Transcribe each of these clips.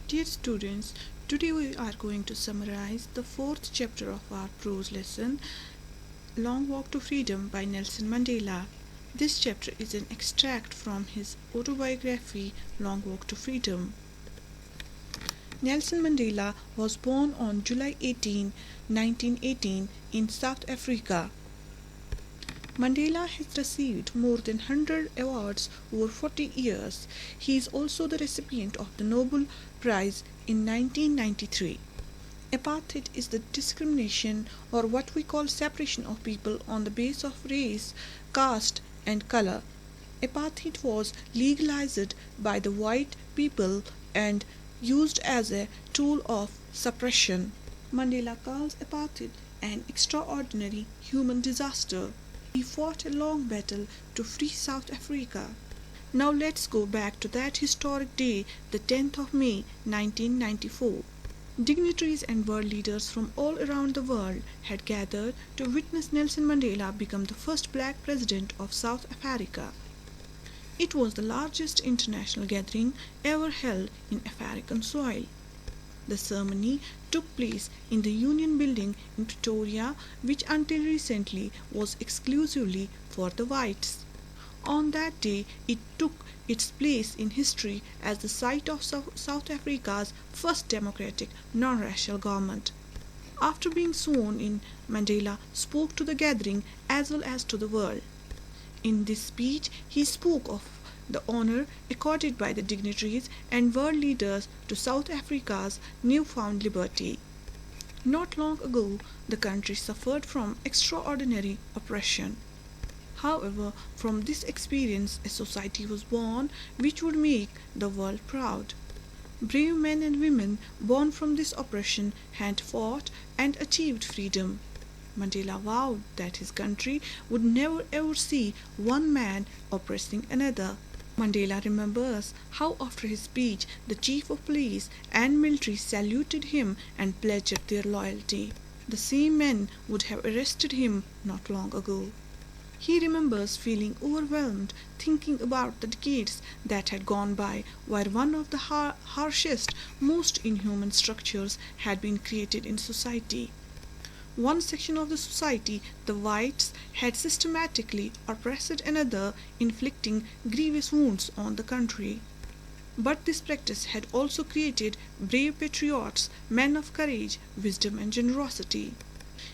Dear students, today we are going to summarize the fourth chapter of our prose lesson, Long Walk to Freedom by Nelson Mandela. This chapter is an extract from his autobiography, Long Walk to Freedom. Nelson Mandela was born on July 18, 1918 in South Africa. Mandela has received more than 100 awards over 40 years. He is also the recipient of the Nobel Prize in 1993. Apartheid is the discrimination, or what we call separation of people on the basis of race, caste and color. Apartheid was legalized by the white people and used as a tool of suppression. Mandela calls apartheid an extraordinary human disaster. He fought a long battle to free South Africa. Now let's go back to that historic day, the 10th of May 1994. Dignitaries and world leaders from all around the world had gathered to witness Nelson Mandela become the first black president of South Africa. It was the largest international gathering ever held in African soil. The ceremony took place in the Union Building in Pretoria, which until recently was exclusively for the whites. On that day, it took its place in history as the site of South Africa's first democratic, non-racial government. After being sworn in, Mandela spoke to the gathering as well as to the world. In this speech, he spoke of the honor accorded by the dignitaries and world leaders to South Africa's newfound liberty. Not long ago, the country suffered from extraordinary oppression. However, from this experience, a society was born which would make the world proud. Brave men and women born from this oppression had fought and achieved freedom. Mandela vowed that his country would never ever see one man oppressing another. Mandela remembers how after his speech the chief of police and military saluted him and pledged their loyalty. The same men would have arrested him not long ago. He remembers feeling overwhelmed, thinking about the decades that had gone by where one of the harshest, most inhuman structures had been created in society. One section of the society, the whites, had systematically oppressed another, inflicting grievous wounds on the country. But this practice had also created brave patriots, men of courage, wisdom and generosity.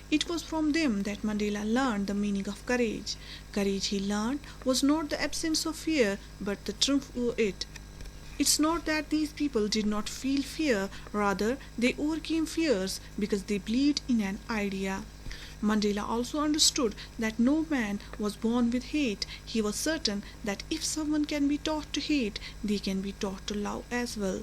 It was from them that Mandela learned the meaning of courage. Courage, he learned, was not the absence of fear, but the triumph over it. It's not that these people did not feel fear, rather they overcame fears because they believed in an idea. Mandela also understood that no man was born with hate. He was certain that if someone can be taught to hate, they can be taught to love as well.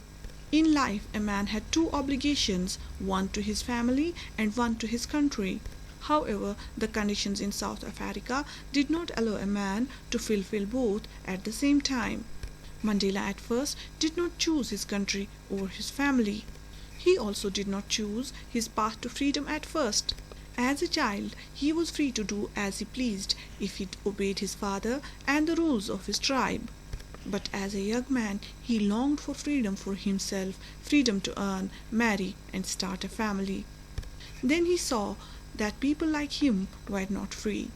In life, a man had two obligations, one to his family and one to his country. However, the conditions in South Africa did not allow a man to fulfill both at the same time. Mandela at first did not choose his country or his family. He also did not choose his path to freedom at first. As a child, he was free to do as he pleased if he obeyed his father and the rules of his tribe. But as a young man, he longed for freedom for himself, freedom to earn, marry, and start a family. Then he saw that people like him were not free.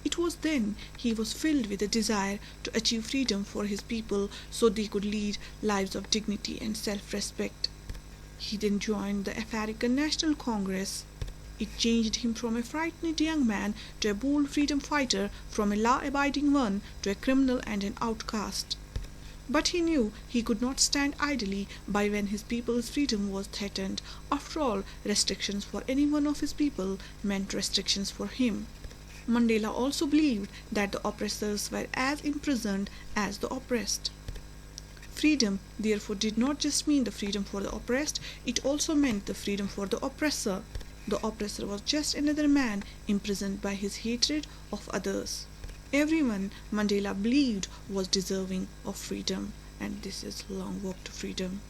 It was then he was filled with a desire to achieve freedom for his people so they could lead lives of dignity and self-respect. He then joined the African National Congress. It changed him from a frightened young man to a bold freedom fighter, from a law-abiding one to a criminal and an outcast. But he knew he could not stand idly by when his people's freedom was threatened. After all, restrictions for any one of his people meant restrictions for him. Mandela also believed that the oppressors were as imprisoned as the oppressed. Freedom, therefore, did not just mean the freedom for the oppressed, it also meant the freedom for the oppressor. The oppressor was just another man imprisoned by his hatred of others. Everyone, Mandela believed, was deserving of freedom, and this is Long Walk to Freedom.